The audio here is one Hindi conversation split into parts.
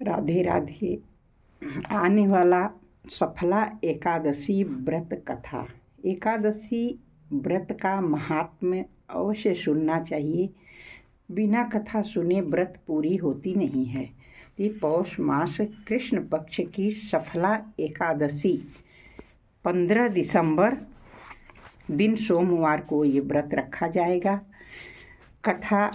राधे राधे। आने वाला सफला एकादशी व्रत कथा। एकादशी व्रत का महात्म्य अवश्य सुनना चाहिए। बिना कथा सुने व्रत पूरी होती नहीं है। ये पौष मास कृष्ण पक्ष की सफला एकादशी 15 दिसंबर दिन सोमवार को ये व्रत रखा जाएगा। कथा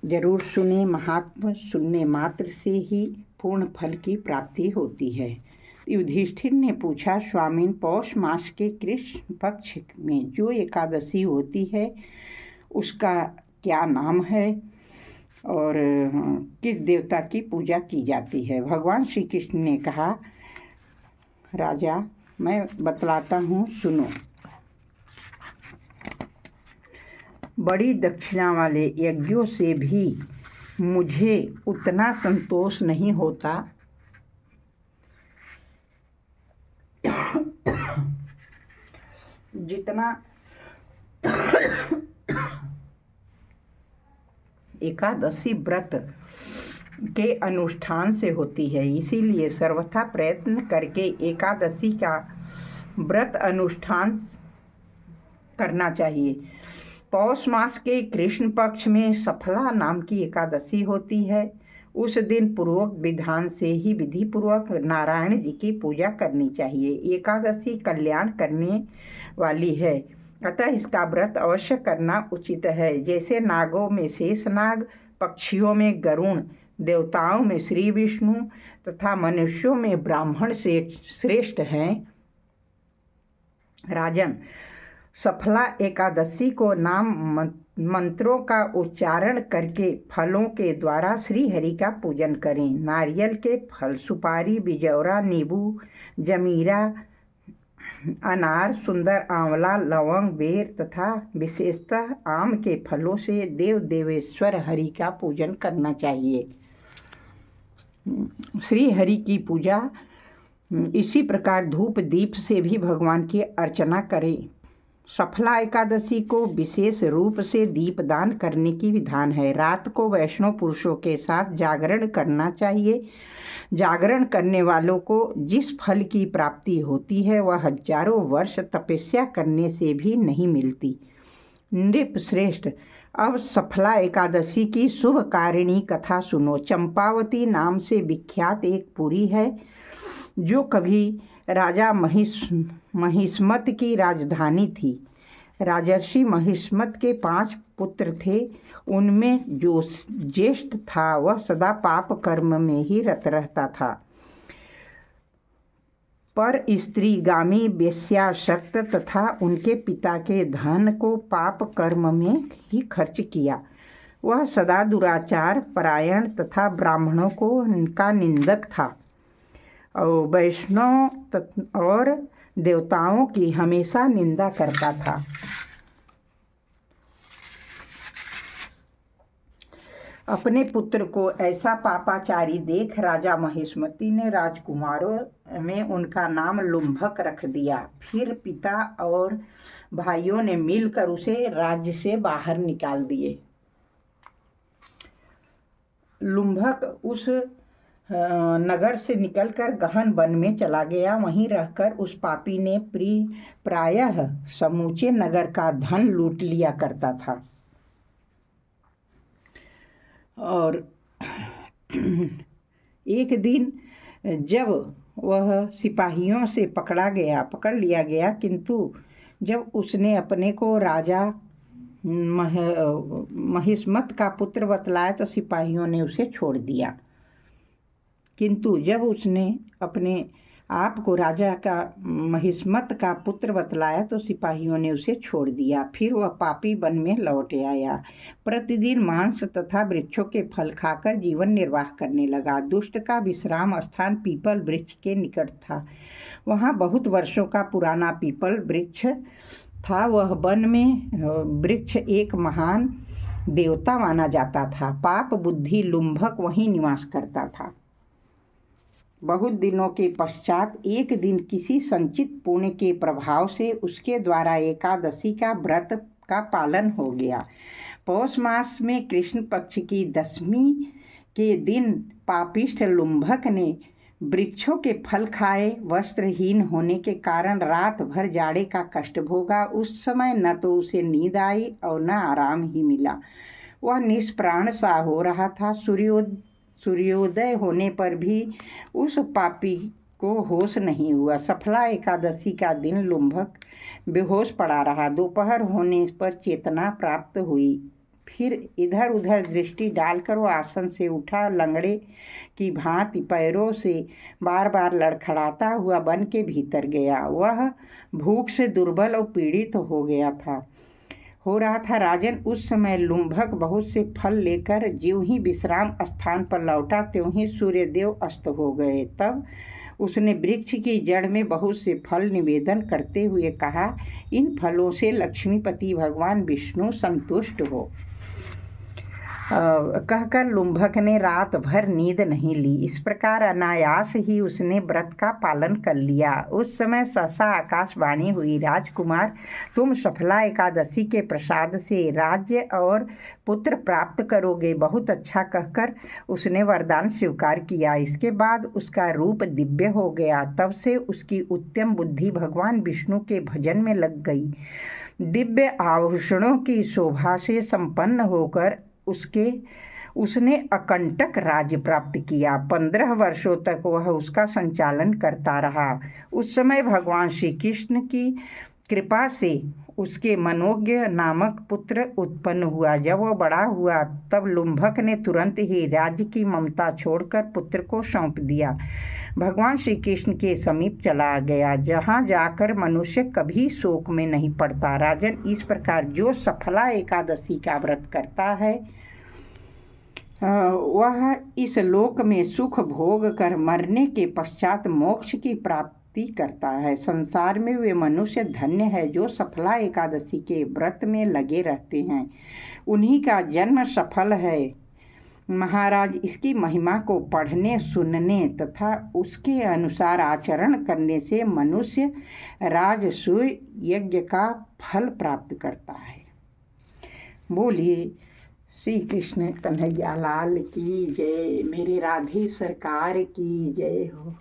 जरूर सुने। महात्मा सुनने मात्र से ही पूर्ण फल की प्राप्ति होती है। युधिष्ठिर ने पूछा, स्वामीन, पौष मास के कृष्ण पक्ष में जो एकादशी होती है उसका क्या नाम है और किस देवता की पूजा की जाती है? भगवान श्री कृष्ण ने कहा, राजा, मैं बतलाता हूँ, सुनो। बड़ी दक्षिणा वाले यज्ञों से भी मुझे उतना संतोष नहीं होता जितना एकादशी व्रत के अनुष्ठान से होती है। इसीलिए सर्वथा प्रयत्न करके एकादशी का व्रत अनुष्ठान करना चाहिए। पौष मास के कृष्ण पक्ष में सफला नाम की एकादशी होती है। उस दिन पूर्वक विधान से ही विधि पूर्वक नारायण जी की पूजा करनी चाहिए। एकादशी कल्याण करने वाली है, अतः इसका व्रत अवश्य करना उचित है। जैसे नागों में शेषनाग, पक्षियों में गरुण, देवताओं में श्री विष्णु तथा मनुष्यों में ब्राह्मण से श्रेष्ठ हैं। राजन, सफला एकादशी को नाम मंत्रों का उच्चारण करके फलों के द्वारा श्री हरि का पूजन करें। नारियल के फल, सुपारी, बिजौरा, नींबू, जमीरा, अनार, सुंदर आंवला, लवंग, बेर तथा विशेषतः आम के फलों से देव देवेश्वर हरि का पूजन करना चाहिए। श्री हरि की पूजा इसी प्रकार धूप दीप से भी भगवान की अर्चना करें। सफला एकादशी को विशेष रूप से दीपदान करने की विधान है। रात को वैष्णव पुरुषों के साथ जागरण करना चाहिए। जागरण करने वालों को जिस फल की प्राप्ति होती है वह हजारों वर्ष तपस्या करने से भी नहीं मिलती। नृप श्रेष्ठ, अब सफला एकादशी की शुभ कारिणी कथा सुनो। चंपावती नाम से विख्यात एक पुरी है जो कभी राजा महिष्मत की राजधानी थी। राजर्षि महिष्मत के 5 पुत्र थे। उनमें जो ज्येष्ठ था वह सदा पाप कर्म में ही रत रहता था। पर स्त्रीगामी, वेश्यासक्त तथा उनके पिता के धन को पाप कर्म में ही खर्च किया। वह सदा दुराचार परायण तथा ब्राह्मणों को उनका निंदक था और वैष्णव और देवताओं की हमेशा निंदा करता था। अपने पुत्र को ऐसा पापाचारी देख राजा महिष्मती ने राजकुमारों में उनका नाम लुम्भक रख दिया। फिर पिता और भाइयों ने मिलकर उसे राज्य से बाहर निकाल दिए। लुम्भक उस नगर से निकलकर गहन वन में चला गया। वहीं रहकर उस पापी ने प्रायः समूचे नगर का धन लूट लिया करता था। और एक दिन जब वह सिपाहियों से पकड़ लिया गया, किंतु जब उसने अपने को राजा महिष्मत का पुत्र बतलाया तो सिपाहियों ने उसे छोड़ दिया। किंतु जब उसने अपने आप को राजा का महिष्मत का पुत्र बतलाया तो सिपाहियों ने उसे छोड़ दिया। फिर वह पापी वन में लौट आया। प्रतिदिन मांस तथा वृक्षों के फल खाकर जीवन निर्वाह करने लगा। दुष्ट का विश्राम स्थान पीपल वृक्ष के निकट था। वहाँ बहुत वर्षों का पुराना पीपल वृक्ष था। वह वन में वृक्ष एक महान देवता माना जाता था। पाप बुद्धि लुम्भक वहीं निवास करता था। बहुत दिनों के पश्चात एक दिन किसी संचित पुण्य के प्रभाव से उसके द्वारा एकादशी का व्रत का पालन हो गया। पौष मास में कृष्ण पक्ष की 10वीं के दिन पापिष्ठ लुम्भक ने वृक्षों के फल खाए, वस्त्रहीन होने के कारण रात भर जाड़े का कष्ट भोगा। उस समय न तो उसे नींद आई और न आराम ही मिला। वह निष्प्राण सा हो रहा था। सूर्योदय होने पर भी उस पापी को होश नहीं हुआ। सफला एकादशी का दिन लुम्भक बेहोश पड़ा रहा। दोपहर होने पर चेतना प्राप्त हुई। फिर इधर उधर दृष्टि डालकर वो आसन से उठा। लंगड़े की भांति पैरों से बार बार लड़खड़ाता हुआ वन के भीतर गया। वह भूख से दुर्बल और पीड़ित हो रहा था। राजन, उस समय लुम्भक बहुत से फल लेकर ज्यों ही विश्राम स्थान पर लौटा त्यों ही सूर्यदेव अस्त हो गए। तब उसने वृक्ष की जड़ में बहुत से फल निवेदन करते हुए कहा, इन फलों से लक्ष्मीपति भगवान विष्णु संतुष्ट हो। कहकर लुम्भक ने रात भर नींद नहीं ली। इस प्रकार अनायास ही उसने व्रत का पालन कर लिया। उस समय सहसा आकाशवाणी हुई, राजकुमार, तुम सफला एकादशी के प्रसाद से राज्य और पुत्र प्राप्त करोगे। बहुत अच्छा कहकर उसने वरदान स्वीकार किया। इसके बाद उसका रूप दिव्य हो गया। तब से उसकी उत्तम बुद्धि भगवान विष्णु के भजन में लग गई। दिव्य आभूषणों की शोभा से संपन्न होकर उसने अकंटक राज्य प्राप्त किया। 15 वर्षों तक वह उसका संचालन करता रहा। उस समय भगवान श्री कृष्ण की कृपा से उसके मनोज्ञ नामक पुत्र उत्पन्न हुआ। जब वह बड़ा हुआ तब लुम्भक ने तुरंत ही राज्य की ममता छोड़कर पुत्र को सौंप दिया। भगवान श्री कृष्ण के समीप चला गया, जहाँ जाकर मनुष्य कभी शोक में नहीं पड़ता। राजन, इस प्रकार जो सफला एकादशी का व्रत करता है वह इस लोक में सुख भोग कर मरने के पश्चात मोक्ष की प्राप्ति करता है। संसार में वे मनुष्य धन्य है जो सफला एकादशी के व्रत में लगे रहते हैं। उन्हीं का जन्म सफल है। महाराज, इसकी महिमा को पढ़ने, सुनने तथा उसके अनुसार आचरण करने से मनुष्य राजसूय यज्ञ का फल प्राप्त करता है। बोलिए श्री कृष्ण कन्हैया लाल की जय। मेरे राधे सरकार की जय हो।